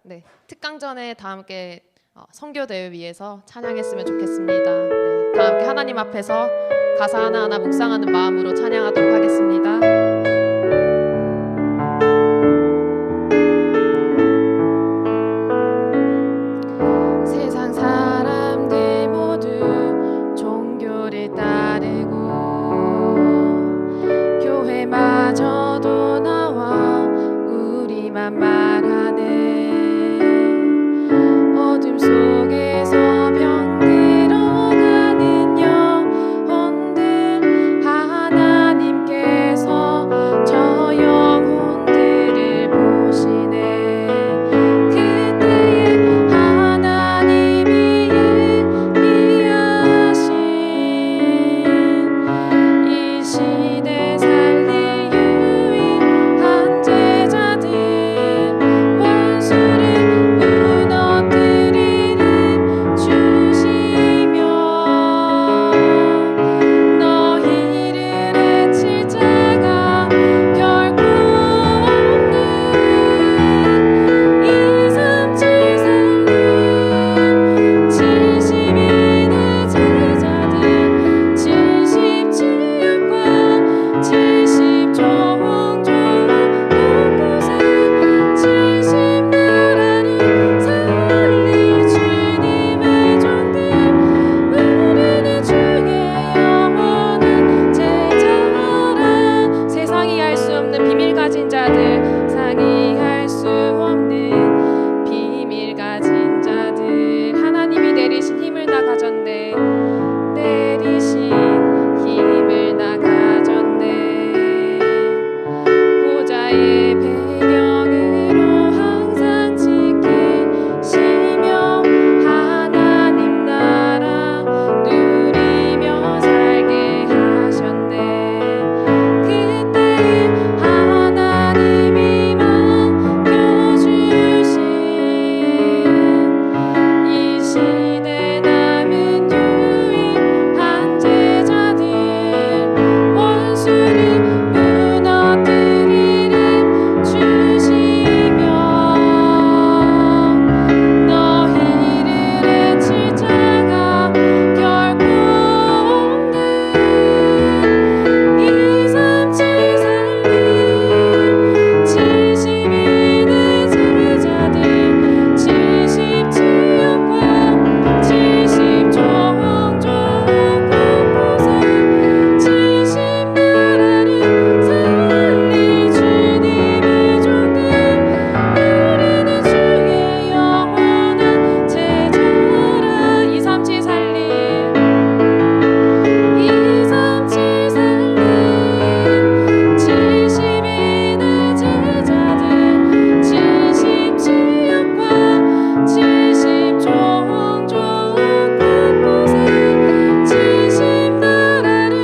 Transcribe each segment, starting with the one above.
네, 특강 전에 다 함께 선교 대회 위해서 찬양했으면 좋겠습니다. 네, 다 함께 하나님 앞에서 가사 하나하나 묵상하는 마음으로 찬양하도록 하겠습니다. 세상 사람들 모두 종교를 따르고 교회마저도 나와 우리만 말하는 어둠 속에서 병들어가는 영혼들, 하나님께서 저 영혼들을 보시네. 그때에 하나님이 예비하신 이 시대 살릴 유일한 제자들, 원수를 무너뜨리는 주시며 너희를 해칠 자가 결코 없는 237 살림 70인의 제자들, 70 지역과 70 종족 곳곳에 70 나라를 살릴 주님의 종들, 우리는 주의 영원한 제자라. 세상이 알 수 없는 비밀 가진 자들, 상의할 수 없는 비밀 가진 자들, 하나님이 내리신 힘을 나 가졌네. 내리신 힘을 나 가졌네. 보좌의 배경으로 항상 지키시며 하나님 나라 누리며 살게 하셨네. 그때 하나님이 맡겨주신 이 시대 남은 유일한 제자들, 원수를 무너뜨리는 주시며 너희를 해칠 자가 결코 없는 237 살림 70인의 제자들, 70 지역과 70 종족 곳곳에 70 나라를 살릴 주님의 종들, 우리는 주의 영원한 제자라. 237 살림 237 살림 70인의 제자들, 70 지역과 70 종족 곳곳에 70 나라를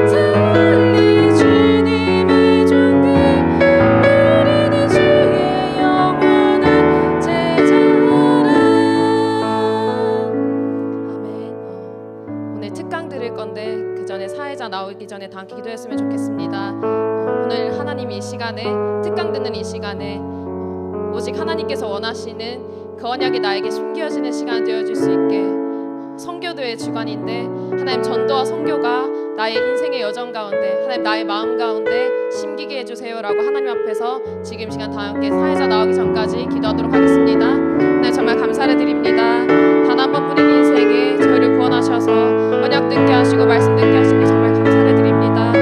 살릴 주님의 종들, 우리는 주의 영원한 제자라. 아멘. 오늘 특강 드릴 건데 그 전에 사회자 나오기 전에 다 함께 기도했으면 좋겠습니다. 오늘 하나님 이 시간에, 특강 듣는 이 시간에 오직 하나님께서 원하시는 그 언약이 나에게 숨겨지는 시간 되어줄 수 있게, 선교도의 주관인데 하나님 전도와 선교가 나의 인생의 여정 가운데, 하나님 나의 마음 가운데 심기게 해주세요라고 하나님 앞에서 지금 시간 다 함께 사회자 나오기 전까지 기도하도록 하겠습니다. 하나님 정말 감사를 드립니다. 단 한 번뿐인 인생에 저희를 구원하셔서 언약 듣게 하시고 말씀 듣게 하시니 정말 감사를 드립니다.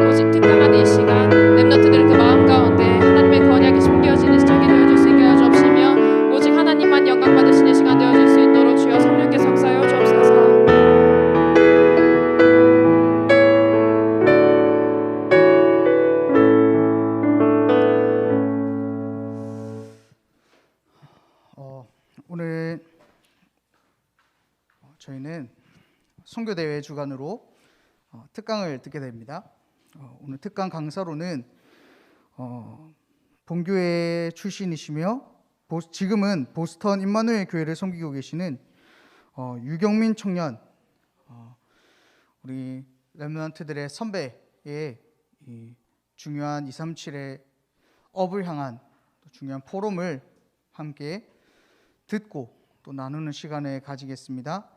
오직 특강하는 이 시간 렘넌트들 그 마음 가운데 하나님의 그 언약이 숨겨지는 시작이 되어줄 수 있게 하여 주옵시며, 오직 하나님만 영광 받으시는 시간 되어줄 수 있도록 주여 성령께서 역사하여 주옵소서. 오늘 저희는 선교대회 주간으로 특강을 듣게 됩니다. 오늘 특강 강사로는 본교회 출신이시며 지금은 보스턴 임마누엘 교회를 섬기고 계시는 유경민 청년, 우리 렘넌트들의 선배의 이 중요한 237의 업을 향한 중요한 포럼을 함께 듣고 또 나누는 시간을 가지겠습니다.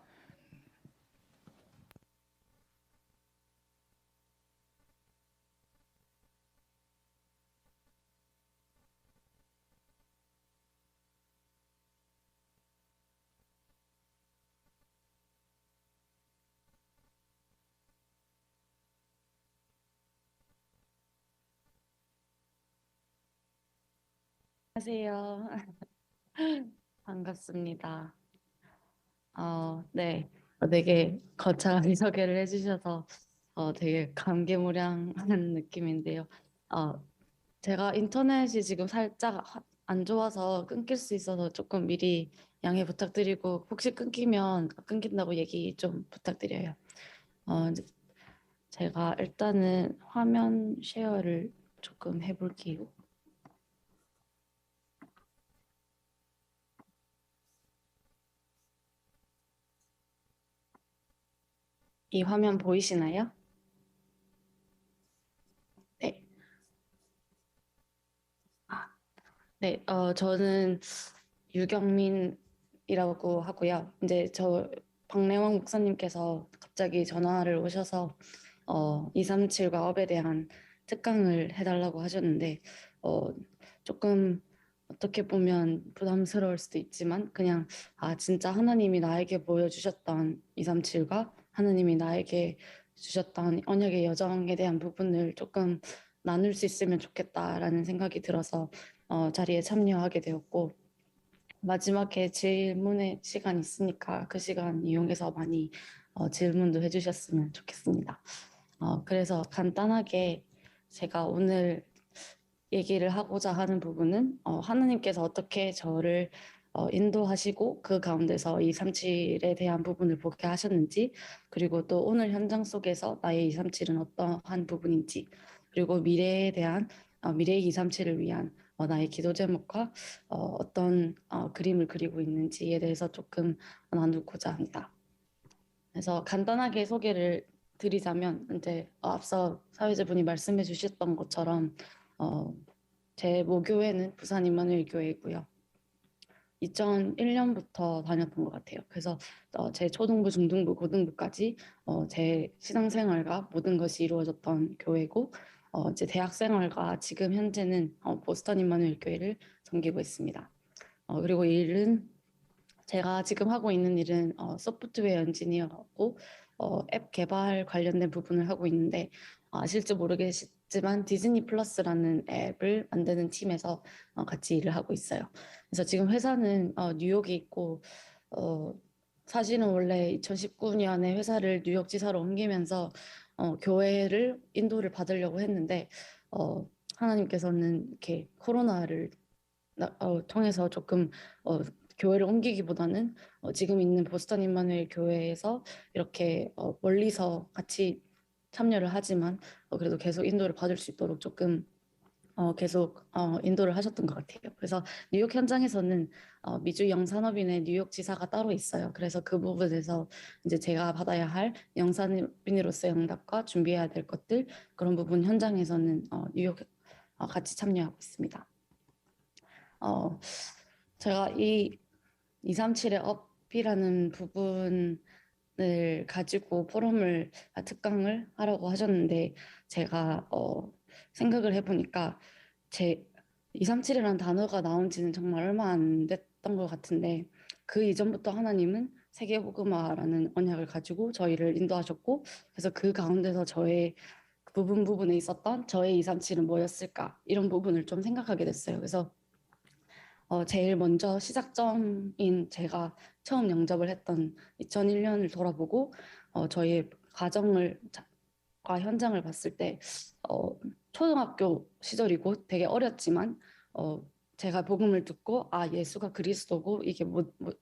안녕하세요. 반갑습니다. 네. 되게 거창하게 소개를 해주셔서 되게 감개무량한 느낌인데요. 어, 제가 인터넷이 지금 살짝 안 좋아서 끊길 수 있어서 조금 미리 양해 부탁드리고 혹시 끊긴다고 얘기 좀 부탁드려요. 이제 제가 일단은 화면 쉐어를 조금 해볼게요. 이 화면 보이시나요? 네. 아, 네, 저는 유경민이라고 하고요. 이제 저 박래왕 목사님께서 갑자기 전화를 오셔서 237 과업에 대한 특강을 해달라고 하셨는데 어, 조금 어떻게 보면 부담스러울 수도 있지만 그냥 진짜 하나님이 나에게 보여주셨던 237과 하나님이 나에게 주셨던 언약의 여정에 대한 부분을 조금 나눌 수 있으면 좋겠다라는 생각이 들어서 자리에 참여하게 되었고 마지막에 질문의 시간 있으니까 그 시간 이용해서 많이 질문도 해주셨으면 좋겠습니다. 그래서 간단하게 제가 오늘 얘기를 하고자 하는 부분은 하나님께서 어떻게 저를 인도하시고 그 가운데서 237에 대한 부분을 보게 하셨는지 그리고 또 오늘 현장 속에서 나의 237은 어떠한 부분인지 그리고 미래에 대한 미래의 237을 위한 나의 기도 제목과 어떤 그림을 그리고 있는지에 대해서 조금 나누고자 합니다. 그래서 간단하게 소개를 드리자면 이제 앞서 사회자분이 말씀해 주셨던 것처럼 제 모교회는 부산 임마누엘 교회이고요. 2001년부터 다녔던 것 같아요. 그래서 제 초등부, 중등부, 고등부까지 제 신앙생활과 모든 것이 이루어졌던 교회고 이제 대학생활과 지금 현재는 보스턴 임마누엘 교회를 섬기고 있습니다. 그리고 일은 제가 지금 하고 있는 일은 소프트웨어 엔지니어고 앱 개발 관련된 부분을 하고 있는데 아실지 모르겠지만 디즈니 플러스라는 앱을 만드는 팀에서 같이 일을 하고 있어요. 그래서 지금 회사는 뉴욕에 있고 어, 사실은 원래 2019년에 회사를 뉴욕 지사로 옮기면서 교회를 인도를 받으려고 했는데 하나님께서는 이렇게 코로나를 통해서 조금 교회를 옮기기보다는 지금 있는 보스턴 임마누엘 교회에서 이렇게 멀리서 같이 참여를 하지만 그래도 계속 인도를 받을 수 있도록 조금 계속 인도를 하셨던 것 같아요. 그래서 뉴욕 현장에서는 미주 영산업인의 뉴욕 지사가 따로 있어요. 그래서 그 부분에서 이제 제가 받아야 할 영산업인으로서의 응답과 준비해야 될 것들 그런 부분 현장에서는 뉴욕 같이 참여하고 있습니다. 제가 이 237의 업이라는 부분을 가지고 포럼을 특강을 하라고 하셨는데 제가 생각을 해보니까 제 237이라는 단어가 나온 지는 정말 얼마 안 됐던 것 같은데 그 이전부터 하나님은 세계복음화라는 언약을 가지고 저희를 인도하셨고 그래서 그 가운데서 저의 부분에 있었던 저의 237은 뭐였을까 이런 부분을 좀 생각하게 됐어요. 그래서 제일 먼저 시작점인 제가 처음 영접을 했던 2001년을 돌아보고 저희의 과 현장을 봤을 때 초등학교 시절이고 되게 어렸지만 제가 복음을 듣고 예수가 그리스도고 이게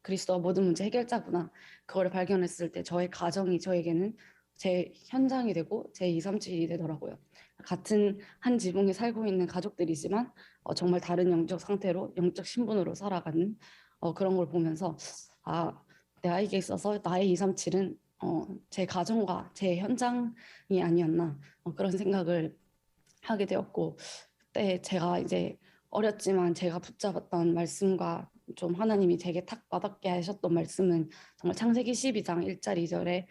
그리스도가 모든 문제 해결자구나 그거를 발견했을 때 저의 가정이 저에게는 제 현장이 되고 제 237이 되더라고요. 같은 한 지붕에 살고 있는 가족들이지만 정말 다른 영적 상태로 영적 신분으로 살아가는 그런 걸 보면서 내에게 있어서 나의 237은 제 가정과 제 현장이 아니었나 그런 생각을 하게 되었고 그때 제가 이제 어렸지만 제가 붙잡았던 말씀과 좀 하나님이 제게 탁 와닿게 하셨던 말씀은 정말 창세기 12장 1절 2절에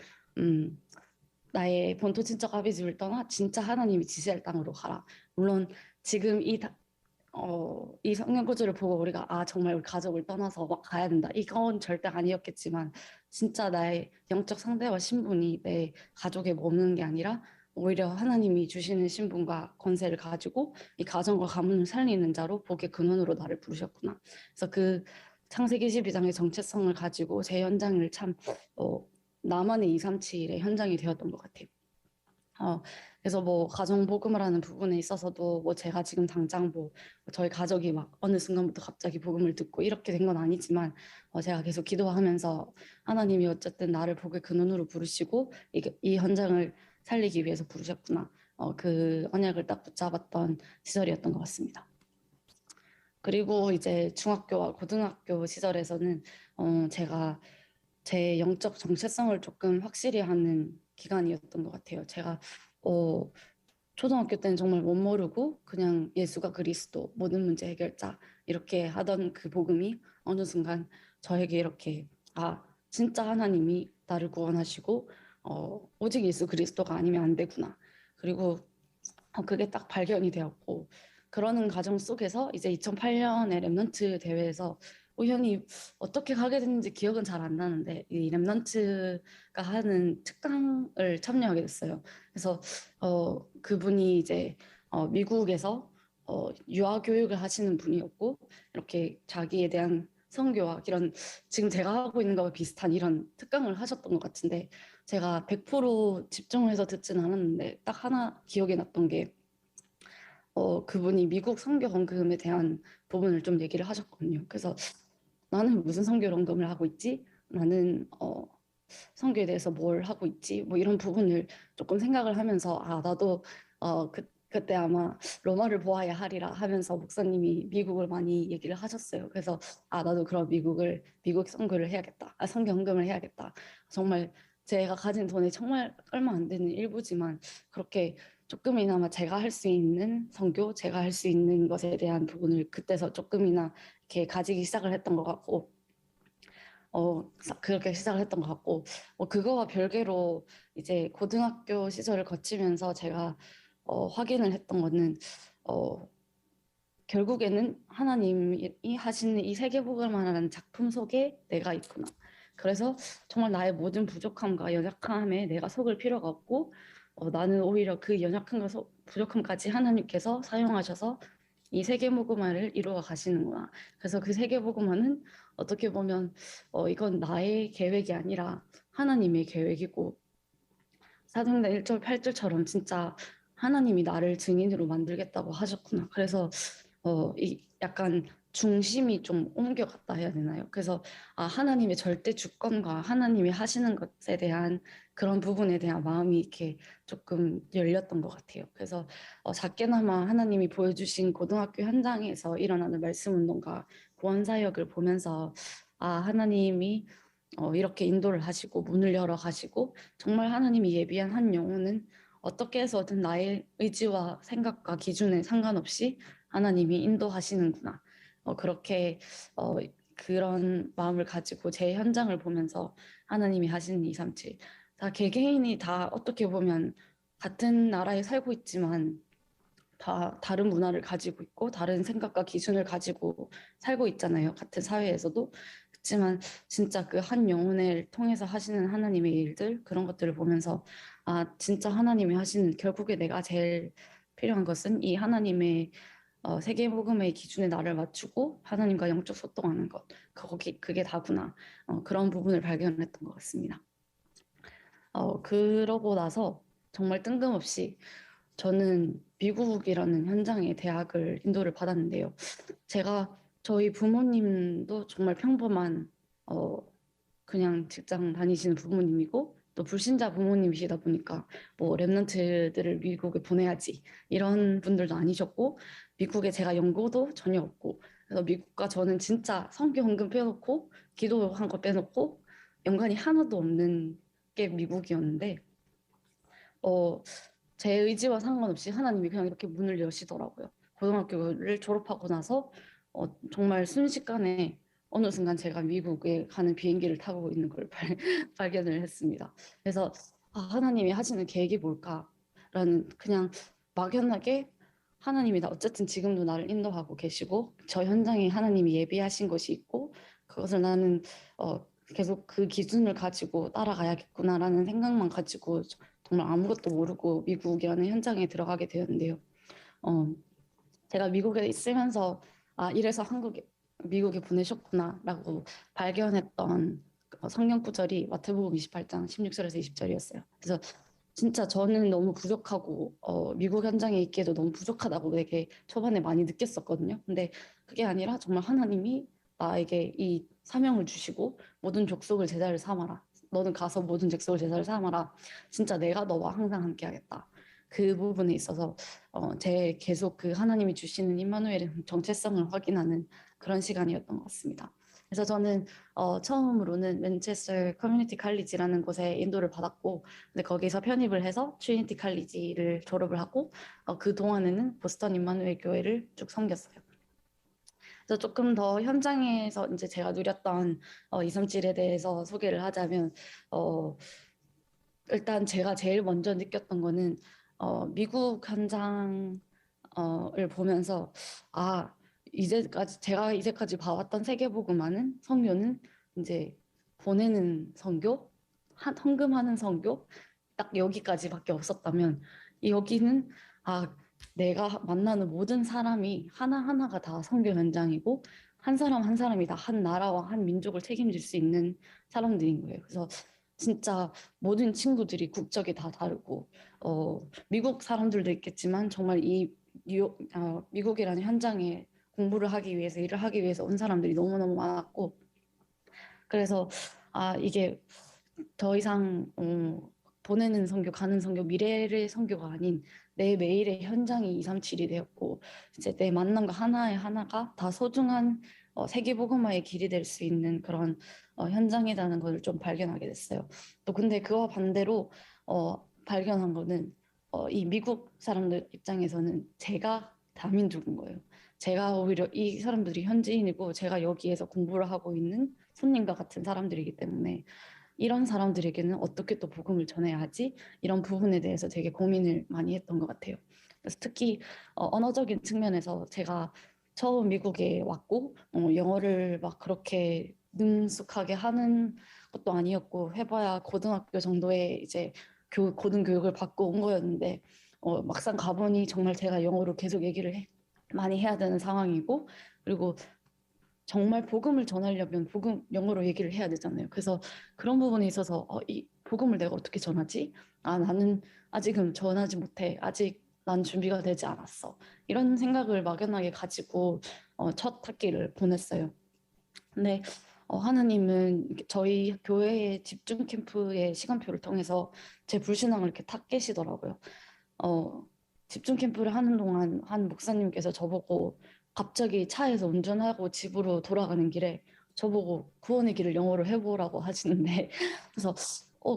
나의 본토 친척 아비집을 떠나 진짜 하나님이 지시할 땅으로 가라. 물론 지금 이 성경 구절을 보고 우리가 정말 우리 가족을 떠나서 막 가야 된다. 이건 절대 아니었겠지만 진짜 나의 영적 상대와 신분이 내 가족에 머무는 게 아니라 오히려 하나님이 주시는 신분과 권세를 가지고 이 가정과 가문을 살리는 자로 복의 근원으로 나를 부르셨구나. 그래서 그 창세기 12장의 정체성을 가지고 제 현장을 참 나만의 237의 현장이 되었던 것 같아요. 그래서 뭐 가정 복음을 하는 부분에 있어서도 뭐 제가 지금 당장 뭐 저희 가족이 막 어느 순간부터 갑자기 복음을 듣고 이렇게 된 건 아니지만 제가 계속 기도하면서 하나님이 어쨌든 나를 복의 근원으로 부르시고 이 현장을 살리기 위해서 부르셨구나. 그 언약을 딱 붙잡았던 시절이었던 것 같습니다. 그리고 이제 중학교와 고등학교 시절에서는 제가 제 영적 정체성을 조금 확실히 하는 기간이었던 것 같아요. 제가 초등학교 때는 정말 못 모르고 그냥 예수가 그리스도 모든 문제 해결자 이렇게 하던 그 복음이 어느 순간 저에게 이렇게 진짜 하나님이 나를 구원하시고 오직 예수 그리스도가 아니면 안 되구나. 그리고 그게 딱 발견이 되었고 그러는 과정 속에서 이제 2008년에 랩넌트 대회에서 우연히 어떻게 가게 됐는지 기억은 잘 안 나는데 이 랩넌트가 하는 특강을 참여하게 됐어요. 그래서 그분이 이제 미국에서 유아 교육을 하시는 분이었고 이렇게 자기에 대한 선교와 이런 지금 제가 하고 있는 거와 비슷한 이런 특강을 하셨던 것 같은데 제가 100% 집중을 해서 듣진 않았는데 딱 하나 기억에 났던 게 그분이 미국 선교 헌금에 대한 부분을 좀 얘기를 하셨거든요. 그래서 나는 무슨 선교 헌금을 하고 있지? 나는 선교에 대해서 뭘 하고 있지? 뭐 이런 부분을 조금 생각을 하면서 나도 그때 아마 로마를 보아야 하리라 하면서 목사님이 미국을 많이 얘기를 하셨어요. 그래서 나도 그럼 미국 선교를 해야겠다. 선교 헌금을 해야겠다. 정말 제가 가진 돈이 정말 얼마 안 되는 일부지만 그렇게 조금이나마 제가 할 수 있는 선교, 제가 할 수 있는 것에 대한 부분을 그때서 조금이나 이렇게 가지기 시작을 했던 것 같고 그렇게 시작을 했던 것 같고 그거와 별개로 이제 고등학교 시절을 거치면서 제가 확인을 했던 거는 결국에는 하나님이 하시는 이 세계복음이라는 작품 속에 내가 있구나. 그래서 정말 나의 모든 부족함과 연약함에 내가 속을 필요가 없고 나는 오히려 그 연약함과 부족함까지 하나님께서 사용하셔서 이 세계복음화를 이루어 가시는구나. 그래서 그 세계복음화는 어떻게 보면 이건 나의 계획이 아니라 하나님의 계획이고 사도행전 1절 8절처럼 진짜 하나님이 나를 증인으로 만들겠다고 하셨구나. 그래서 이 약간 중심이 좀 옮겨갔다 해야 되나요? 그래서 하나님의 절대 주권과 하나님이 하시는 것에 대한 그런 부분에 대한 마음이 이렇게 조금 열렸던 것 같아요. 그래서 작게나마 하나님이 보여주신 고등학교 현장에서 일어나는 말씀 운동과 구원 사역을 보면서 하나님이 이렇게 인도를 하시고 문을 열어 가시고 정말 하나님이 예비한 한 영혼은 어떻게 해서든 나의 의지와 생각과 기준에 상관없이 하나님이 인도하시는구나. 그렇게 그런 마음을 가지고 제 현장을 보면서 하나님이 하시는 237. 다 개개인이 다 어떻게 보면 같은 나라에 살고 있지만 다 다른 문화를 가지고 있고 다른 생각과 기준을 가지고 살고 있잖아요. 같은 사회에서도. 그렇지만 진짜 그 한 영혼을 통해서 하시는 하나님의 일들 그런 것들을 보면서 진짜 하나님이 하시는 결국에 내가 제일 필요한 것은 이 하나님의 세계복음의 기준에 나를 맞추고 하나님과 영적 소통하는 것 그게 다구나 그런 부분을 발견했던 것 같습니다. 그러고 나서 정말 뜬금없이 저는 미국이라는 현장의 대학을 인도를 받았는데요. 제가 저희 부모님도 정말 평범한 그냥 직장 다니시는 부모님이고 또 불신자 부모님이시다 보니까 뭐 랩런트들을 미국에 보내야지 이런 분들도 아니셨고 미국에 제가 연고도 전혀 없고 그래서 미국과 저는 진짜 성교 헌금 빼놓고 기도한 거 빼놓고 연관이 하나도 없는 게 미국이었는데 제 의지와 상관없이 하나님이 그냥 이렇게 문을 여시더라고요. 고등학교를 졸업하고 나서 정말 순식간에 어느 순간 제가 미국에 가는 비행기를 타고 있는 걸 발견을 했습니다. 그래서 하나님이 하시는 계획이 뭘까라는 그냥 막연하게 하나님이 나 어쨌든 지금도 나를 인도하고 계시고 저 현장에 하나님이 예비하신 것이 있고 그것을 나는 계속 그 기준을 가지고 따라가야겠구나라는 생각만 가지고 정말 아무것도 모르고 미국이라는 현장에 들어가게 되었는데요. 어, 제가 미국에 있으면서 이래서 미국에 보내셨구나라고 발견했던 성경 구절이 마태복음 28장 16절에서 20절이었어요. 그래서 진짜 저는 너무 부족하고 미국 현장에 있기에도 너무 부족하다고 되게 초반에 많이 느꼈었거든요. 근데 그게 아니라 정말 하나님이 나에게 이 사명을 주시고 모든 족속을 제자를 삼아라. 너는 가서 모든 족속을 제자를 삼아라. 진짜 내가 너와 항상 함께하겠다. 그 부분에 있어서 제 계속 그 하나님이 주시는 임마누엘의 정체성을 확인하는 그런 시간이었던 것 같습니다. 그래서 저는 처음으로는 맨체스터 커뮤니티 칼리지라는 곳에 인도를 받았고, 근데 거기서 편입을 해서 트리니티 칼리지를 졸업을 하고, 그 동안에는 보스턴 임마누엘 교회를 쭉 섬겼어요. 그래서 조금 더 현장에서 이제 제가 누렸던 237에 대해서 소개를 하자면, 일단 제가 제일 먼저 느꼈던 거는 미국 현장을 보면서 제가 이제까지 봐왔던 세계복음화는 선교는 이제 보내는 선교, 헌금하는 선교 딱 여기까지밖에 없었다면 여기는 내가 만나는 모든 사람이 하나하나가 다 선교 현장이고 한 사람 한 사람이 다 한 나라와 한 민족을 책임질 수 있는 사람들인 거예요. 그래서 진짜 모든 친구들이 국적이 다 다르고 미국 사람들도 있겠지만 정말 미국이라는 현장에 공부를 하기 위해서 일을 하기 위해서 온 사람들이 너무너무 많았고 그래서 이게 더 이상 보내는 선교, 가는 선교, 미래의 선교가 아닌 내 매일의 현장이 237이 되었고 이제 내 만남과 하나의 하나가 다 소중한 세계복음화의 길이 될 수 있는 그런 현장이라는 걸 좀 발견하게 됐어요. 또 근데 그와 반대로 발견한 거는 이 미국 사람들 입장에서는 제가 다민족인 거예요. 제가 오히려 이 사람들이 현지인이고 제가 여기에서 공부를 하고 있는 손님과 같은 사람들이기 때문에 이런 사람들에게는 어떻게 또 복음을 전해야 하지? 이런 부분에 대해서 되게 고민을 많이 했던 것 같아요. 그래서 특히 언어적인 측면에서 제가 처음 미국에 왔고 영어를 막 그렇게 능숙하게 하는 것도 아니었고 해봐야 고등학교 정도의 이제 고등교육을 받고 온 거였는데 막상 가보니 정말 제가 영어로 계속 많이 해야 되는 상황이고 그리고 정말 복음을 전하려면 영어로 얘기를 해야 되잖아요. 그래서 그런 부분에 있어서 이 복음을 내가 어떻게 전하지? 나는 아직은 전하지 못해. 아직 난 준비가 되지 않았어. 이런 생각을 막연하게 가지고 첫 학기를 보냈어요. 근데 하나님은 저희 교회의 집중 캠프의 시간표를 통해서 제 불신앙을 이렇게 탁 깨시더라고요. 집중 캠프를 하는 동안 한 목사님께서 저보고 갑자기 차에서 운전하고 집으로 돌아가는 길에 저보고 구원의 길을 영어로 해보라고 하시는데 그래서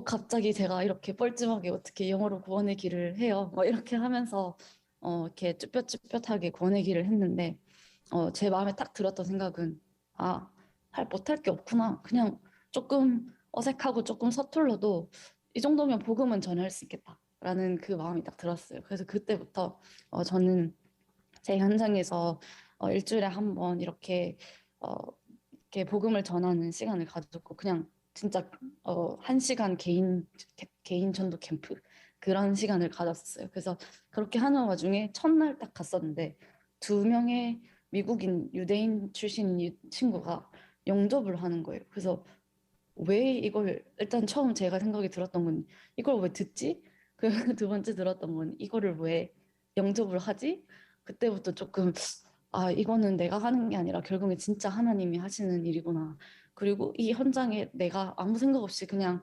갑자기 제가 이렇게 뻘쭘하게 어떻게 영어로 구원의 길을 해요? 이렇게 하면서 이렇게 쭈뼛쭈뼛하게 구원의 길을 했는데 제 마음에 딱 들었던 생각은 못할 게 없구나. 그냥 조금 어색하고 조금 서툴러도 이 정도면 복음은 전할 수 있겠다라는 그 마음이 딱 들었어요. 그래서 그때부터 저는 제 현장에서 일주일에 한 번 이렇게 복음을 전하는 시간을 가졌고 그냥 진짜 1시간 개인 전도 캠프 그런 시간을 가졌어요. 그래서 그렇게 하는 와중에 첫날 딱 갔었는데 2명의 미국인 유대인 출신 친구가 영접을 하는 거예요. 그래서 왜 이걸 일단 처음 제가 생각이 들었던 건 이걸 왜 듣지? 그 두 번째 들었던 건 이거를 왜 영접을 하지? 그때부터 조금 이거는 내가 하는 게 아니라 결국에 진짜 하나님이 하시는 일이구나. 그리고 이 현장에 내가 아무 생각 없이 그냥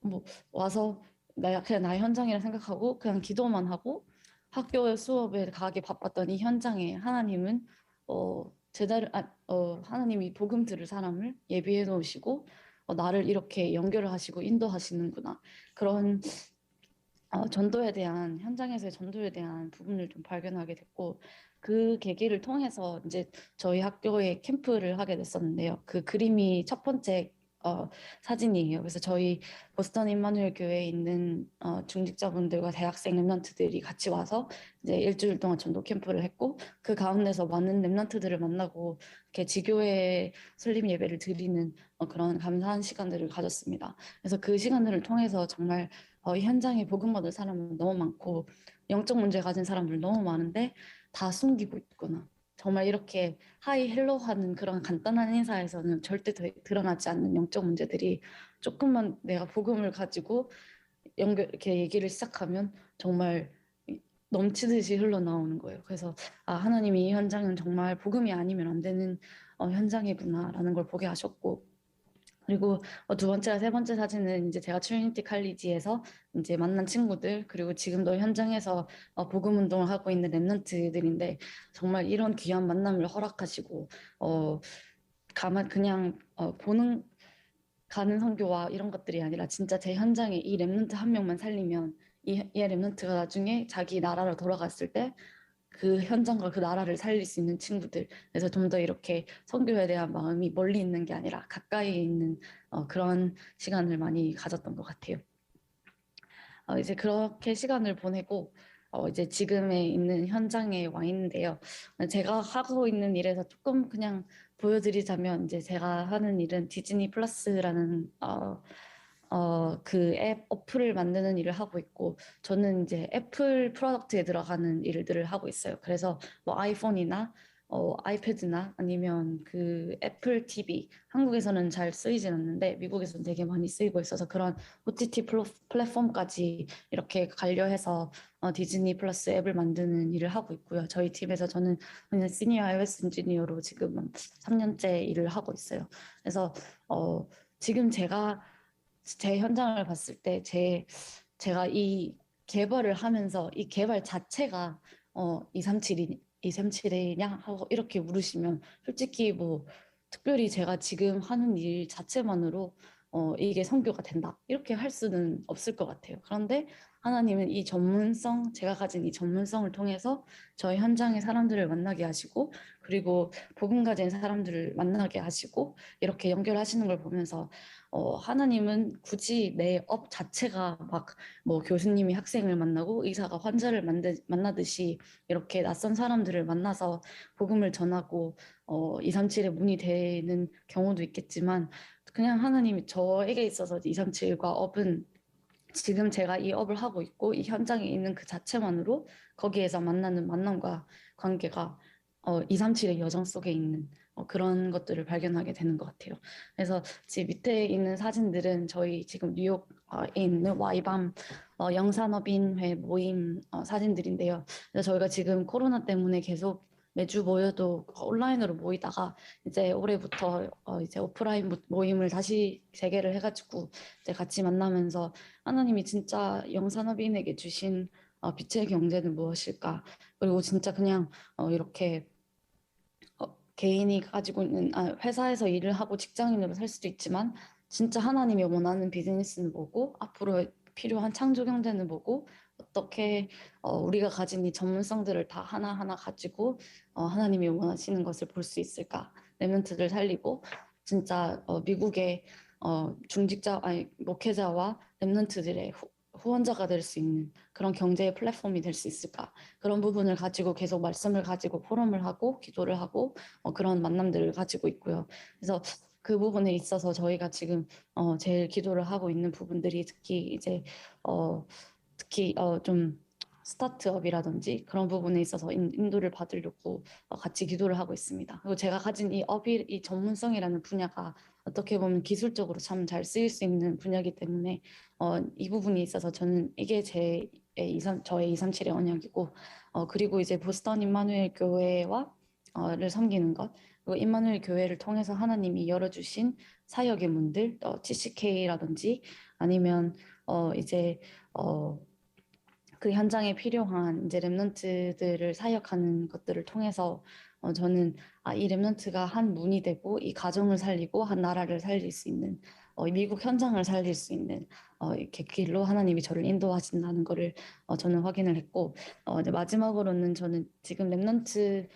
뭐 와서 그냥 나의 현장이라 생각하고 그냥 기도만 하고 학교 수업에 가기 바빴던 이 현장에 하나님은 하나님이 복음 들을 사람을 예비해 놓으시고 나를 이렇게 연결을 하시고 인도하시는구나. 그런 현장에서의 전도에 대한 부분을 좀 발견하게 됐고 그 계기를 통해서 이제 저희 학교에 캠프를 하게 됐었는데요. 그 그림이 첫 번째 사진이에요. 그래서 저희 보스턴 임마누엘 교회에 있는 중직자분들과 대학생 랩런트들이 같이 와서 이제 일주일 동안 전도 캠프를 했고 그 가운데서 많은 랩런트들을 만나고 이렇게 지교회 설립 예배를 드리는 그런 감사한 시간들을 가졌습니다. 그래서 그 시간들을 통해서 정말 이 현장에 복음 얻을 사람은 너무 많고 영적 문제 가진 사람들 너무 많은데 다 숨기고 있구나. 정말 이렇게 하이 헬로 하는 그런 간단한 인사에서는 절대 드러나지 않는 영적 문제들이 조금만 내가 복음을 가지고 이렇게 얘기를 시작하면 정말 넘치듯이 흘러나오는 거예요. 그래서 하나님이 이 현장은 정말 복음이 아니면 안 되는 현장이구나라는 걸 보게 하셨고 그리고 두 번째와 세 번째 사진은 이제 제가 트리니티 칼리지에서 이제 만난 친구들 그리고 지금도 현장에서 복음 운동을 하고 있는 랩런트들인데 정말 이런 귀한 만남을 허락하시고 가만 그냥 보는 가는 선교와 이런 것들이 아니라 진짜 제 현장에 이 랩런트 한 명만 살리면 이 랩런트가 나중에 자기 나라로 돌아갔을 때 그 현장과 그 나라를 살릴 수 있는 친구들. 그래서 좀 더 이렇게 선교에 대한 마음이 멀리 있는 게 아니라 가까이 있는 그런 시간을 많이 가졌던 것 같아요. 이제 그렇게 시간을 보내고 이제 지금에 있는 현장에 와 있는데요. 제가 하고 있는 일에서 조금 그냥 보여드리자면 이제 제가 하는 일은 디즈니 플러스라는 그 앱 어플을 만드는 일을 하고 있고 저는 이제 애플 프로덕트에 들어가는 일들을 하고 있어요. 그래서 뭐 아이폰이나 아이패드나 아니면 그 애플 TV 한국에서는 잘 쓰이진 않는데 미국에서는 되게 많이 쓰이고 있어서 그런 OTT 플랫폼까지 이렇게 관련해서 디즈니 플러스 앱을 만드는 일을 하고 있고요. 저희 팀에서 저는 그냥 시니어 iOS 엔지니어로 지금 3년째 일을 하고 있어요. 그래서 지금 제가 제 현장을 봤을 때 제가 이 개발을 하면서 이 개발 자체가 237이냐 하고 이렇게 물으시면 솔직히 뭐 특별히 제가 지금 하는 일 자체만으로 이게 선교가 된다 이렇게 할 수는 없을 것 같아요. 그런데 하나님은 이 전문성 제가 가진 이 전문성을 통해서 저희 현장의 사람들을 만나게 하시고 그리고 복음 가진 사람들을 만나게 하시고 이렇게 연결하시는 걸 보면서 하나님은 굳이 내 업 자체가 막 뭐 교수님이 학생을 만나고 의사가 환자를 만나듯이 이렇게 낯선 사람들을 만나서 복음을 전하고 237의 문이 되는 경우도 있겠지만 그냥 하나님이 저에게 있어서 237과 업은 지금 제가 이 업을 하고 있고 이 현장에 있는 그 자체만으로 거기에서 만나는 만남과 관계가 237의 여정 속에 있는 그런 것들을 발견하게 되는 것 같아요. 그래서 지금 밑에 있는 사진들은 저희 지금 뉴욕에 있는 와이밤 영산업인회 모임 사진들인데요. 그래서 저희가 지금 코로나 때문에 계속 매주 모여도 온라인으로 모이다가 이제 올해부터 이제 오프라인 모임을 다시 재개를 해가지고 이제 같이 만나면서 하나님이 진짜 영산업인에게 주신 빛의 경제는 무엇일까? 그리고 진짜 그냥 이렇게 개인이 가지고 있는 회사에서 일을 하고 직장인으로 살 수도 있지만 진짜 하나님이 원하는 비즈니스는 뭐고 앞으로 필요한 창조 경제는 뭐고 어떻게 우리가 가진 이 전문성들을 다 하나하나 가지고 하나님이 원하시는 것을 볼 수 있을까? 랩런트들 살리고 진짜 미국의 중직자 아니 목회자와 랩런트들의 후원자가 될 수 있는 그런 경제의 플랫폼이 될 수 있을까? 그런 부분을 가지고 계속 말씀을 가지고 포럼을 하고 기도를 하고 그런 만남들을 가지고 있고요. 그래서 그 부분에 있어서 저희가 지금 제일 기도를 하고 있는 부분들이 특히 좀 스타트업이라든지 그런 부분에 있어서 인도를 받으려고 같이 기도를 하고 있습니다. 그리고 제가 가진 이 전문성이라는 분야가 어떻게 보면 기술적으로 참 잘 쓰일 수 있는 분야이기 때문에 이 부분이 있어서 저는 이게 저의 237의 언약이고 그리고 이제 보스턴 임마누엘 교회와 를 섬기는 것 그리고 임마누엘 교회를 통해서 하나님이 열어주신 사역의 문들 TCK라든지 아니면 이제 그 현장에 필요한 이제 랩런트들을 사역하는 것들을 통해서 저는 이 랩런트가 한 문이 되고 이 가정을 살리고 한 나라를 살릴 수 있는 미국 현장을 살릴 수 있는 이렇게 길로 하나님이 저를 인도하신다는 거를 저는 확인을 했고 이제 마지막으로는 저는 지금 렘넌트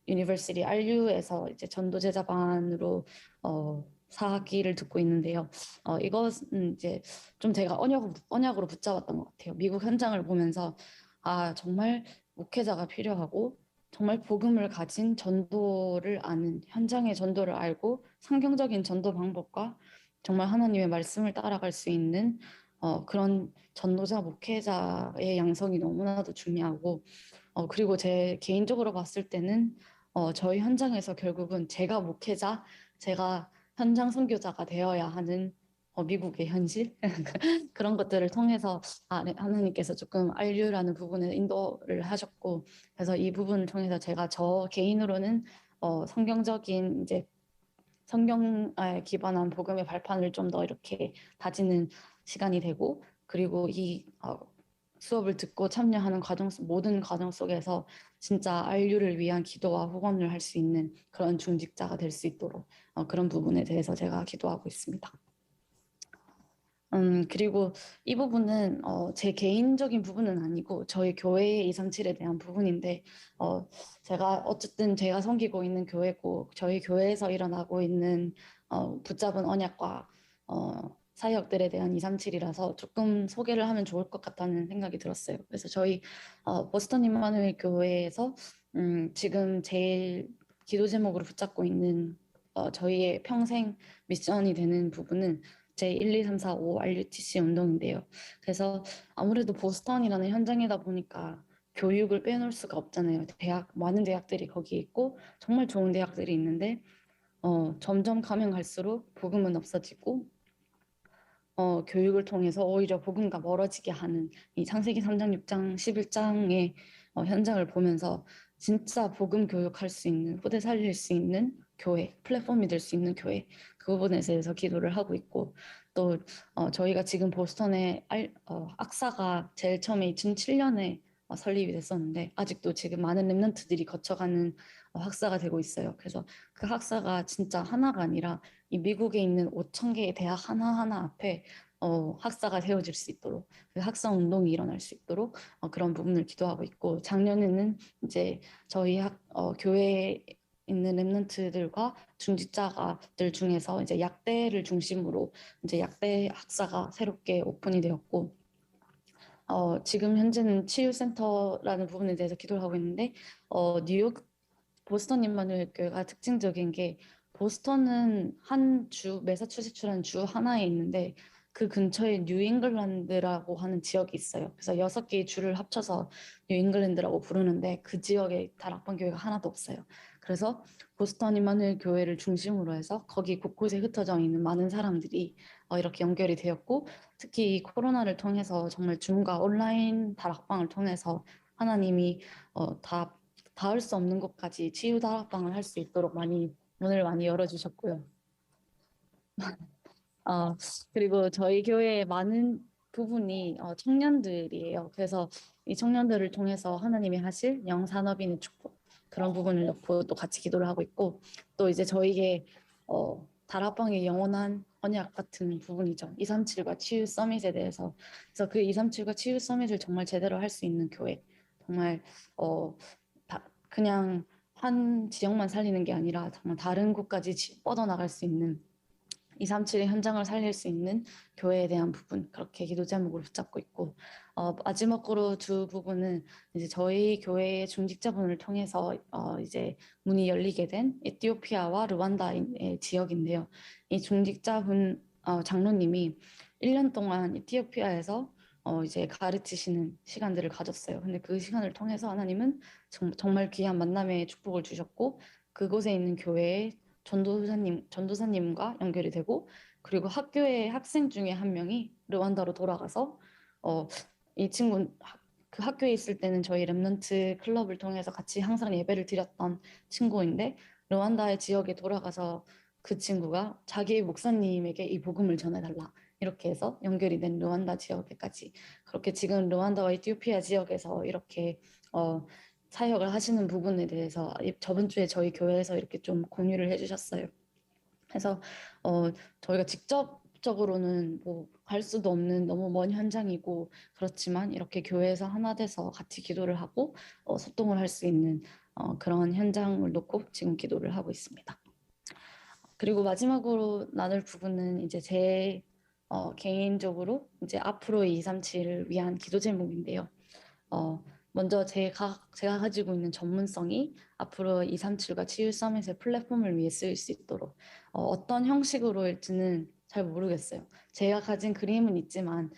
유니버시티 RU에서 이제 전도 제자반으로 4학기를 듣고 있는데요. 이것은 이제 좀 제가 언약으로 붙잡았던 것 같아요. 미국 현장을 보면서 아 정말 목회자가 필요하고 정말 복음을 가진 전도를 아는 현장의 전도를 알고 성경적인 전도 방법과 정말 하나님의 말씀을 따라갈 수 있는 그런 전도자 목회자의 양성이 너무나도 중요하고 그리고 제 개인적으로 봤을 때는 저희 현장에서 결국은 제가 목회자, 제가 현장 선교자가 되어야 하는 미국의 현실 그런 것들을 통해서 네, 하나님께서 조금 알류라는 부분에 인도를 하셨고 그래서 이 부분을 통해서 제가 저 개인으로는 성경적인 이제 성경에 기반한 복음의 발판을 좀 더 이렇게 다지는 시간이 되고 그리고 이 수업을 듣고 참여하는 모든 과정 속에서 진짜 알류를 위한 기도와 후원을 할 수 있는 그런 중직자가 될 수 있도록 그런 부분에 대해서 제가 기도하고 있습니다. 그리고 이 부분은 제 개인적인 부분은 아니고 저희 교회의 237에 대한 부분인데 제가 어쨌든 제가 섬기고 있는 교회고 저희 교회에서 일어나고 있는 붙잡은 언약과 사역들에 대한 237이라서 조금 소개를 하면 좋을 것 같다는 생각이 들었어요. 그래서 저희 보스턴 임마누엘 교회에서 지금 제일 기도 제목으로 붙잡고 있는 저희의 평생 미션이 되는 부분은 제1, 2, 3, 4, 5 RUTC 운동인데요. 그래서 아무래도 보스턴이라는 현장이다 보니까 교육을 빼놓을 수가 없잖아요. 많은 대학들이 거기 있고 정말 좋은 대학들이 있는데 점점 가면 갈수록 복음은 없어지고 교육을 통해서 오히려 복음과 멀어지게 하는 이 창세기 3장, 6장, 11장의 현장을 보면서 진짜 복음 교육할 수 있는, 후대 살릴 수 있는 교회, 플랫폼이 될 수 있는 교회 그 부분에 대해서 기도를 하고 있고 또 저희가 지금 보스턴에 악사가 제일 처음에 2007년에 설립이 됐었는데 아직도 지금 많은 랩런트들이 거쳐가는 학사가 되고 있어요. 그래서 그 학사가 진짜 하나가 아니라 이 미국에 있는 5천 개의 대학 하나하나 앞에 학사가 세워질 수 있도록 그 학사 운동이 일어날 수 있도록 그런 부분을 기도하고 있고 작년에는 이제 저희 교회에 있는 랩런트들과 중직자들 중에서 이제 약대를 중심으로 이제 약대 학사가 새롭게 오픈이 되었고 지금 현재는 치유센터라는 부분에 대해서 기도를 하고 있는데 뉴욕 보스턴 임마누엘 교회가 특징적인 게 보스턴은 한 주, 매사추세츠라는 주 하나에 있는데 그 근처에 뉴잉글랜드라고 하는 지역이 있어요. 그래서 6개의 주를 합쳐서 뉴잉글랜드라고 부르는데 그 지역에 다락방 교회가 하나도 없어요. 그래서 보스턴 임마누엘 교회를 중심으로 해서 거기 곳곳에 흩어져 있는 많은 사람들이 이렇게 연결이 되었고 특히 이 코로나를 통해서 정말 줌과 온라인 다락방을 통해서 하나님이 다 닿을 수 없는 곳까지 치유 다락방을 할 수 있도록 문을 많이 열어주셨고요. 그리고 저희 교회의 많은 부분이 청년들이에요. 그래서 이 청년들을 통해서 하나님이 하실 영산업인의 축복 그런 부분을 놓고 또 같이 기도를 하고 있고 또 이제 저희의 다락방의 영원한 언약 같은 부분이죠. 237과 치유 서밋에 대해서 그래서 그 237과 치유 서밋을 정말 제대로 할 수 있는 교회 정말 그냥 한 지역만 살리는 게 아니라 정말 다른 곳까지 뻗어나갈 수 있는 237의 현장을 살릴 수 있는 교회에 대한 부분 그렇게 기도 제목으로 붙잡고 있고 마지막으로 두 부분은 이제 저희 교회의 중직자분을 통해서 이제 문이 열리게 된 에티오피아와 르완다의 지역인데요. 이 중직자분 장로님이 1년 동안 에티오피아에서 이제 가르치시는 시간들을 가졌어요. 근데 그 시간을 통해서 하나님은 정말 귀한 만남의 축복을 주셨고 그곳에 있는 교회의 전도사님과 연결이 되고 그리고 학교의 학생 중에 한 명이 르완다로 돌아가서 이 친구 그 학교에 있을 때는 저희 랩런트 클럽을 통해서 같이 항상 예배를 드렸던 친구인데 르완다의 지역에 돌아가서 그 친구가 자기의 목사님에게 이 복음을 전해달라 이렇게 해서 연결이 된 르완다 지역에까지 그렇게 지금 르완다와 에티오피아 지역에서 이렇게 사역을 하시는 부분에 대해서 저번 주에 저희 교회에서 이렇게 좀 공유를 해주셨어요. 그래서 저희가 직접적으로는 뭐 갈 수도 없는 너무 먼 현장이고 그렇지만 이렇게 교회에서 하나 돼서 같이 기도를 하고 소통을 할 수 있는 그런 현장을 놓고 지금 기도를 하고 있습니다. 그리고 마지막으로 나눌 부분은 이제 제 개인적으로 이제 앞으로 237을 위한 기도 제목인데요. 먼저 제가 가지고 있는 전문성이 앞으로 237과 치유 서밋의 플랫폼을 위해 쓰일 수 있도록 어떤 형식으로일지는 잘 모르겠어요. 제가 가진 그림은 있지만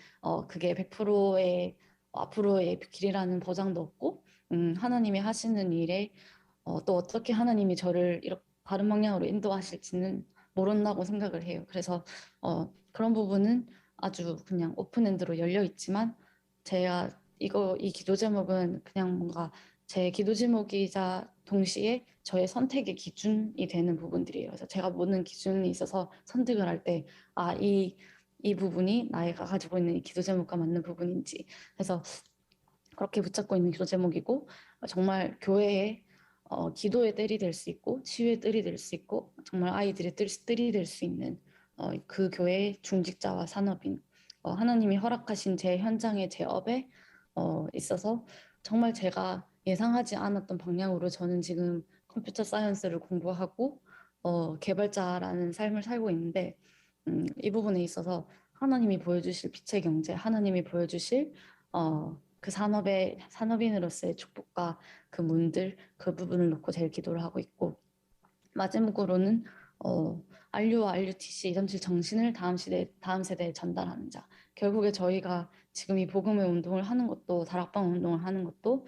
그게 100%의 앞으로의 길이라는 보장도 없고 하나님이 하시는 일에 또 어떻게 하나님이 저를 이렇게 다른 방향으로 인도하실지는 모른다고 생각을 해요. 그래서 그런 부분은 아주 그냥 오픈엔드로 열려 있지만 제가 이 기도 제목은 그냥 뭔가 제 기도 제목이자 동시에 저의 선택의 기준이 되는 부분들이에요. 그래서 제가 모든 기준이 있어서 선택을 할 때, 이 부분이 나이가 가지고 있는 이 기도 제목과 맞는 부분인지. 그래서 그렇게 붙잡고 있는 기도 제목이고, 정말 교회에 기도의 뜰이 될 수 있고, 치유의 뜰이 될 수 있고, 정말 아이들의 뜰이 될 수 있는 그 교회의 중직자와 산업인, 하나님이 허락하신 제 현장의 제 업에 있어서 정말 제가 예상하지 않았던 방향으로 저는 지금 컴퓨터 사이언스를 공부하고 개발자라는 삶을 살고 있는데 이 부분에 있어서 하나님이 보여주실 빛의 경제, 하나님이 보여주실 그 산업인으로서의 축복과 그 문들, 그 부분을 놓고 제일 기도를 하고 있고 마지막으로는 RU와 RUTC 237 정신을 다음 세대에 전달하는 자. 결국에 저희가 지금 이 복음의 운동을 하는 것도 다락방 운동을 하는 것도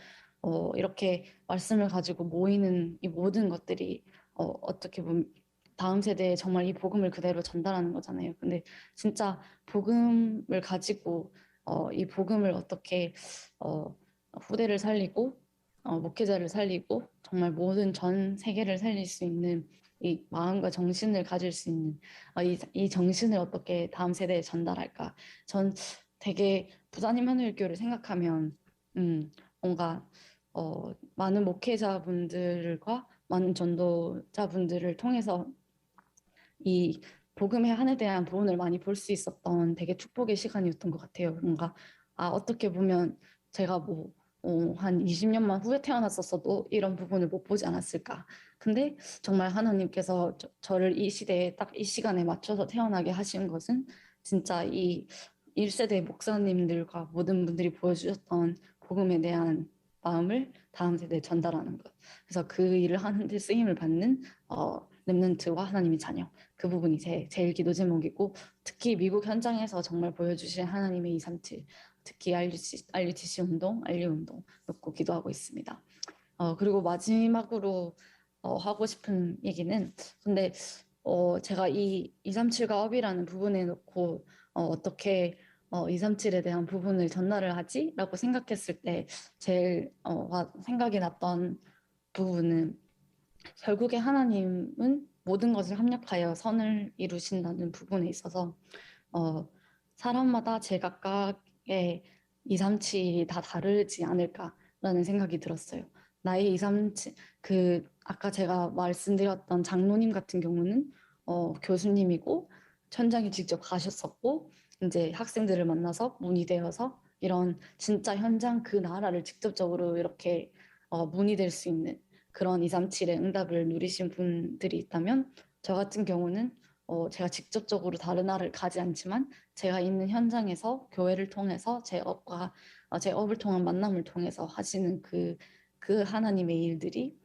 이렇게 말씀을 가지고 모이는 이 모든 것들이 어떻게 보면 다음 세대에 정말 이 복음을 그대로 전달하는 거잖아요. 근데 진짜 복음을 가지고 이 복음을 어떻게 어, 후대를 살리고 목회자를 살리고 정말 모든 전 세계를 살릴 수 있는 이 마음과 정신을 가질 수 있는 이 정신을 어떻게 다음 세대에 전달할까? 전 되게 부자님 하늘교를 생각하면 뭔가 많은 목회자분들과 많은 전도자분들을 통해서 이 복음의 한에 대한 부분을 많이 볼 수 있었던 되게 축복의 시간이었던 것 같아요. 뭔가 어떻게 보면 제가 뭐 한 20년만 후에 태어났었어도 이런 부분을 못 보지 않았을까. 근데 정말 하나님께서 저를 이 시대에 딱 이 시간에 맞춰서 태어나게 하신 것은 진짜 이 1세대 목사님들과 모든 분들이 보여주셨던 복음에 대한 마음을 다음 세대에 전달하는 것. 그래서 그 일을 하는 데 쓰임을 받는 렘넌트와 하나님의 자녀. 그 부분이 제일 기도 제목이고 특히 미국 현장에서 정말 보여주신 하나님의 237 특히 RUTC 운동, RU 운동 놓고 기도하고 있습니다. 그리고 마지막으로 하고 싶은 얘기는 근데 제가 이 237과 업이라는 부분에 놓고 어떻게 237에 대한 부분을 전달을 하지? 라고 생각했을 때 제일 생각이 났던 부분은 결국에 하나님은 모든 것을 합력하여 선을 이루신다는 부분에 있어서 어, 사람마다 제각각의 237이 다 다르지 않을까라는 생각이 들었어요. 나의 237, 아까 제가 말씀드렸던 장로님 같은 경우는 교수님이고 현장에 직접 가셨었고 이제 학생들을 만나서 문의되어서 이런 진짜 현장 그 나라를 직접적으로 이렇게 문의될 수 있는 그런 237의 응답을 누리신 분들이 있다면 저 같은 경우는 제가 직접적으로 다른 나라를 가지 않지만 제가 있는 현장에서 교회를 통해서 제 업을 통한 만남을 통해서 하시는 그 하나님의 일들이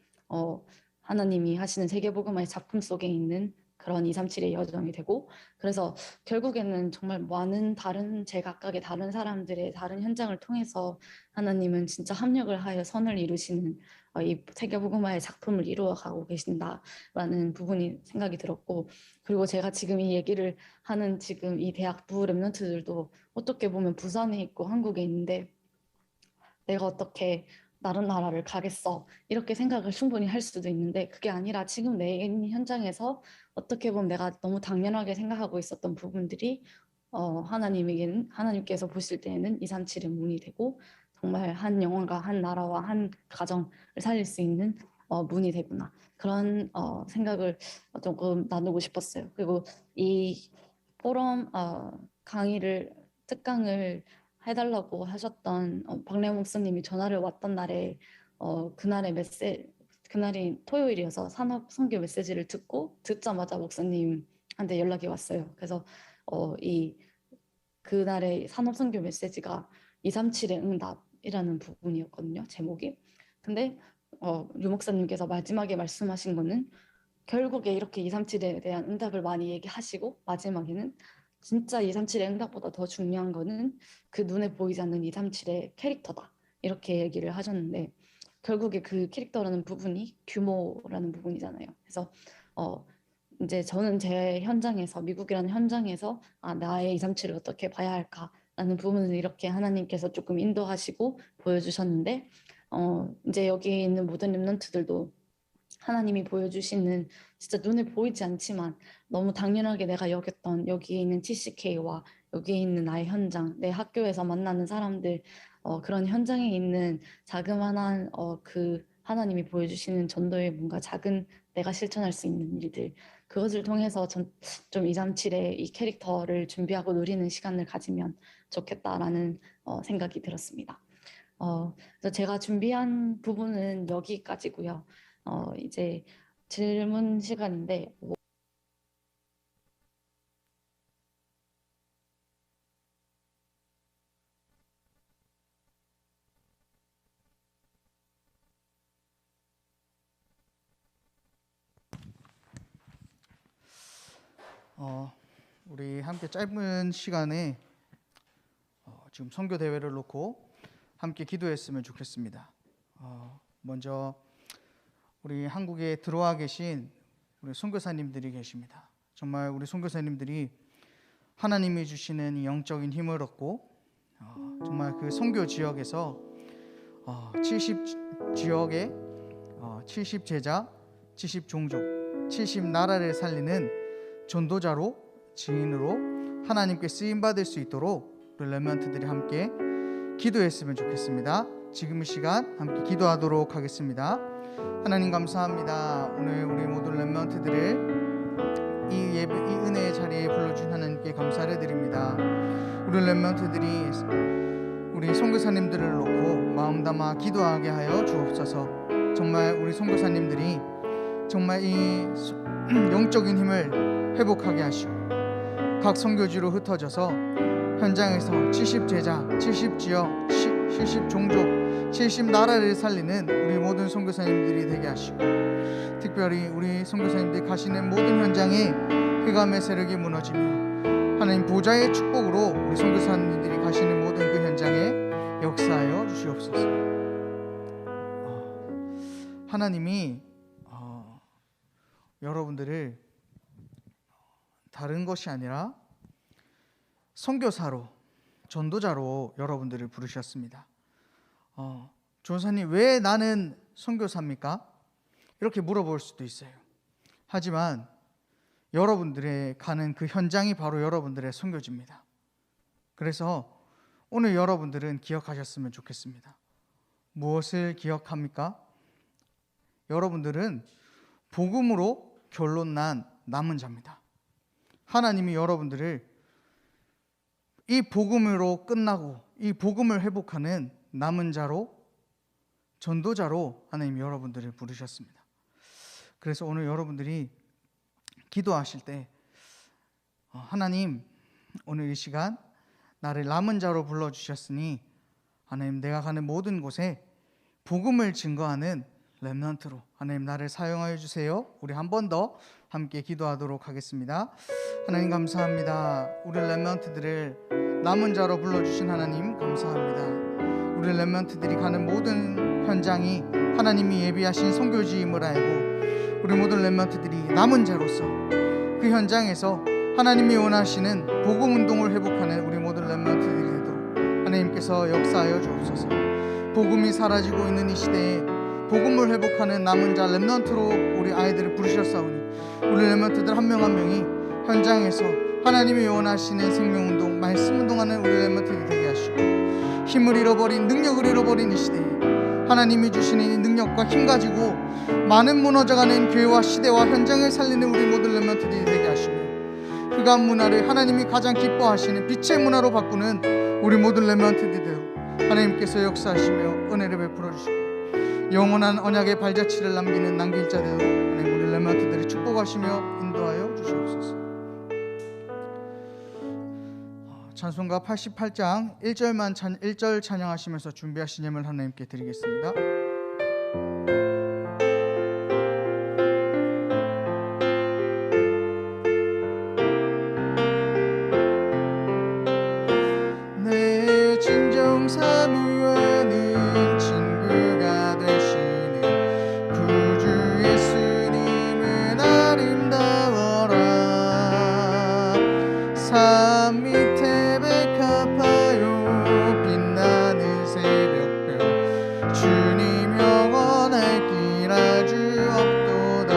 하나님이 하시는 세계복음화의 작품 속에 있는 그런 237의 여정이 되고 그래서 결국에는 정말 많은 다른 제각각의 다른 사람들의 다른 현장을 통해서 하나님은 진짜 합력을 하여 선을 이루시는 이 세계복음화의 작품을 이루어가고 계신다라는 부분이 생각이 들었고 그리고 제가 지금 이 얘기를 하는 지금 이 대학부 랩런트들도 어떻게 보면 부산에 있고 한국에 있는데 내가 어떻게 다른 나라를 가겠어 이렇게 생각을 충분히 할 수도 있는데 그게 아니라 지금 내 있는 현장에서 어떻게 보면 내가 너무 당연하게 생각하고 있었던 부분들이 하나님께서 보실 때에는 237의 문이 되고 정말 한 영혼과 한 나라와 한 가정을 살릴 수 있는 문이 되구나. 그런 생각을 조금 나누고 싶었어요. 그리고 이 포럼 강의를 특강을 해달라고 하셨던 박래 목사님이 전화를 왔던 날에 그날이 토요일이어서 산업 선교 메시지를 듣자마자 목사님한테 연락이 왔어요. 그래서 그날의 산업 선교 메시지가 237의 응답이라는 부분이었거든요. 제목이. 근데 류 목사님께서 마지막에 말씀하신 거는 결국에 이렇게 237에 대한 응답을 많이 얘기하시고 마지막에는 진짜 237의 응답보다 더 중요한 거는 그 눈에 보이지 않는 237의 캐릭터다. 이렇게 얘기를 하셨는데 결국에 그 캐릭터라는 부분이 규모라는 부분이잖아요. 그래서 이제 저는 제 현장에서 미국이라는 현장에서 나의 237을 어떻게 봐야 할까라는 부분을 이렇게 하나님께서 조금 인도하시고 보여주셨는데 이제 여기 있는 모든 렘넌트들도 하나님이 보여주시는 진짜 눈에 보이지 않지만 너무 당연하게 내가 여겼던 여기에 있는 TCK와 여기에 있는 나의 현장, 내 학교에서 만나는 사람들 그런 현장에 있는 자그마한 그 하나님이 보여주시는 전도의 뭔가 작은 내가 실천할 수 있는 일들 그것을 통해서 좀 237의 이 캐릭터를 준비하고 누리는 시간을 가지면 좋겠다라는 생각이 들었습니다. 그래서 제가 준비한 부분은 여기까지고요. 이제 질문 시간인데 우리 함께 짧은 시간에 지금 선교 대회를 놓고 함께 기도했으면 좋겠습니다. 먼저 우리 한국에 들어와 계신 우리 선교사님들이 계십니다. 정말 우리 선교사님들이 하나님이 주시는 이 영적인 힘을 얻고 정말 그 선교 지역에서 70 지역에 70 제자, 70 종족, 70 나라를 살리는 전도자로 증인으로 하나님께 쓰임 받을 수 있도록 우리 렘넌트들이 함께 기도했으면 좋겠습니다. 지금 이 시간 함께 기도하도록 하겠습니다. 하나님 감사합니다. 오늘 우리 모든 렘넌트들을 이 예배, 이 은혜의 자리에 불러준 하나님께 감사를 드립니다. 우리 렘넌트들이 우리 선교사님들을 놓고 마음 담아 기도하게 하여 주옵소서. 정말 우리 선교사님들이 정말 이 영적인 힘을 회복하게 하시고 각 선교지로 흩어져서 현장에서 70 제자, 70 지역, 70 종족, 70 나라를 살리는 우리 모든 선교사님들이 되게 하시고 특별히 우리 선교사님들이 가시는 모든 현장에 흑암의 세력이 무너지며 하나님 보좌의 축복으로 우리 선교사님들이 가시는 모든 그 현장에 역사하여 주시옵소서. 하나님이 여러분들을 다른 것이 아니라 선교사로 전도자로 여러분들을 부르셨습니다. 조사님 왜 나는 선교사입니까? 이렇게 물어볼 수도 있어요. 하지만 여러분들의 가는 그 현장이 바로 여러분들의 선교지입니다. 그래서 오늘 여러분들은 기억하셨으면 좋겠습니다. 무엇을 기억합니까? 여러분들은 복음으로 결론 난 남은 자입니다. 하나님이 여러분들을 이 복음으로 끝나고 이 복음을 회복하는 남은 자로 전도자로 하나님이 여러분들을 부르셨습니다. 그래서 오늘 여러분들이 기도하실 때 하나님 오늘 이 시간 나를 남은 자로 불러주셨으니 하나님 내가 가는 모든 곳에 복음을 증거하는 렘넌트로 하나님 나를 사용하여 주세요. 우리 한 번 더 함께 기도하도록 하겠습니다. 하나님 감사합니다. 우리 렘넌트들을 남은 자로 불러주신 하나님 감사합니다. 우리 렘넌트들이 가는 모든 현장이 하나님이 예비하신 선교지임을 알고 우리 모든 렘넌트들이 남은 자로서 그 현장에서 하나님이 원하시는 복음 운동을 회복하는 우리 모든 렘넌트들이 되도록 하나님께서 역사하여 주옵소서. 복음이 사라지고 있는 이 시대에 복음을 회복하는 남은 자 렘넌트로 우리 아이들을 부르셨사오니 우리 렘넌트들 한 명 한 명이 현장에서 하나님이 원하시는 생명운동, 말씀운동하는 우리 렘넌트들이 되게 하시고 힘을 잃어버린, 능력을 잃어버린 이 시대에 하나님이 주시는 이 능력과 힘 가지고 많은 무너져가는 교회와 시대와 현장을 살리는 우리 모든 렘넌트들이 되게 하시며 흑암 문화를 하나님이 가장 기뻐하시는 빛의 문화로 바꾸는 우리 모든 렘넌트들도 하나님께서 역사하시며 은혜를 베풀어 주시고 영원한 언약의 발자취를 남기는 남길 자들도 하나님 우리 렘넌트들이 축복하시며 인도하여 주시옵소서. 찬송가 88장 1절 찬양하시면서 준비하신 예물 하나님께 드리겠습니다. 내 진정 사모하는 친구가 되시는 구주 예수님은 아름다워라. 산 밑에 백합화요 빛나는 새벽별 주님 영원할 길 아주 없도다.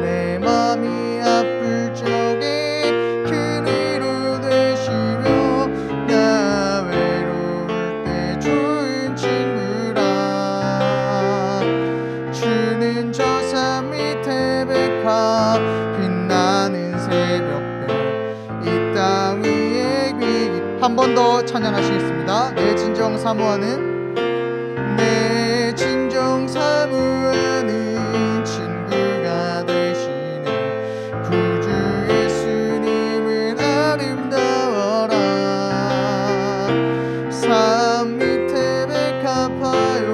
내 맘이 아플 적에 큰 위로 되시며 나 외로울 때 좋은 친구라. 주는 저 산 밑에 백합 빛나는 새벽별 이 땅 위에 귀 한 번 더 찬양하시겠습니다. 내 진정 사모하는 내 진정 사모하는 친구가 되시는 구주 예수님은 아름다워라. 산 밑에 백합화요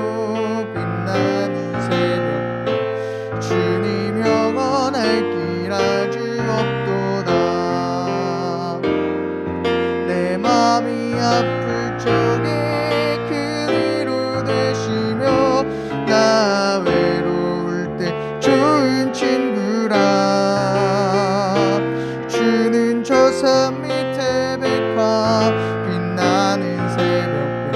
빛나는 새벽별 주님 영원할 길 아주 없도다. 내 맘이 아플 적에 큰 위로 되시며 나 외로울 때 좋은 친구라. 주는 저 산 밑에 백합 빛나는 새벽별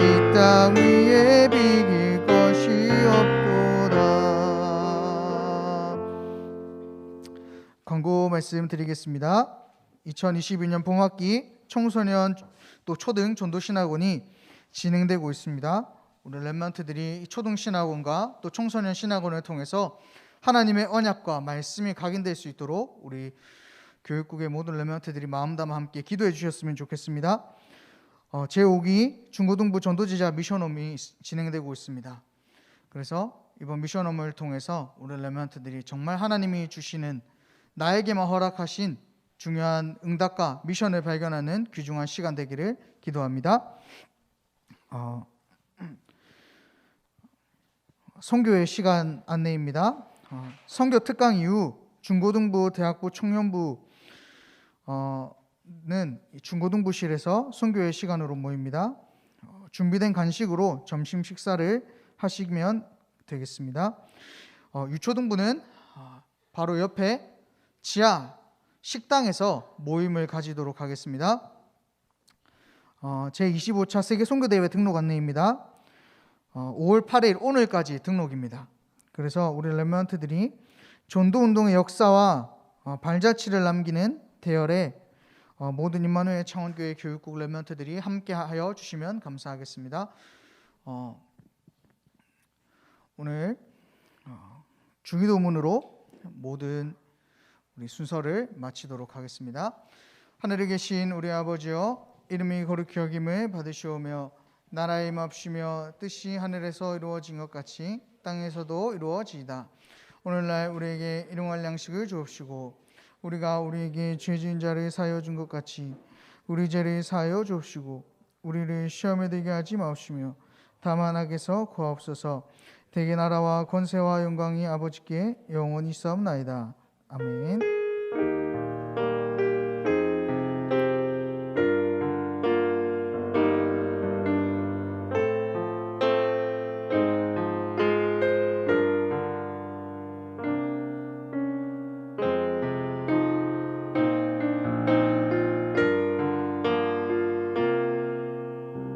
이 땅 위에 비길 것이 없도다. 광고 말씀 드리겠습니다. 2022년 봄학기 청소년 또 초등 전도신학원이 진행되고 있습니다. 우리 렘넌트들이 초등 신학원과 또 청소년 신학원을 통해서 하나님의 언약과 말씀이 각인될 수 있도록 우리 교육국의 모든 렘넌트들이 마음 담아 함께 기도해 주셨으면 좋겠습니다. 제5기 중고등부 전도지자 미션홈이 진행되고 있습니다. 그래서 이번 미션홈을 통해서 우리 렘넌트들이 정말 하나님이 주시는 나에게만 허락하신 중요한 응답과 미션을 발견하는 귀중한 시간 되기를 기도합니다. 선교의 시간 안내입니다. 선교 특강 이후 중고등부, 대학부, 청년부는 중고등부실에서 선교의 시간으로 모입니다. 준비된 간식으로 점심 식사를 하시면 되겠습니다. 유초등부는 바로 옆에 지하 식당에서 모임을 가지도록 하겠습니다. 제25차 세계 선교대회 등록 안내입니다. 5월 8일 오늘까지 등록입니다. 그래서 우리 렘넌트들이 전도운동의 역사와 발자취를 남기는 대열에 모든 임마누엘 창원교회 교육국 렘넌트들이 함께하여 주시면 감사하겠습니다. 오늘 주기도문으로 모든 우리 순서를 마치도록 하겠습니다. 하늘에 계신 우리 아버지여, 이름이 거룩히 여김을 받으시오며 나라의 임합시며 뜻이 하늘에서 이루어진 것 같이 땅에서도 이루어지이다. 오늘날 우리에게 일용할 양식을 주옵시고 우리가 우리에게 죄 지은 자를 사하여 준 것 같이 우리 죄를 사하여 주옵시고 우리를 시험에 들게 하지 마옵시며 다만 악에서 구하옵소서. 대개 나라와 권세와 영광이 아버지께 영원히 있사옵나이다. 아멘.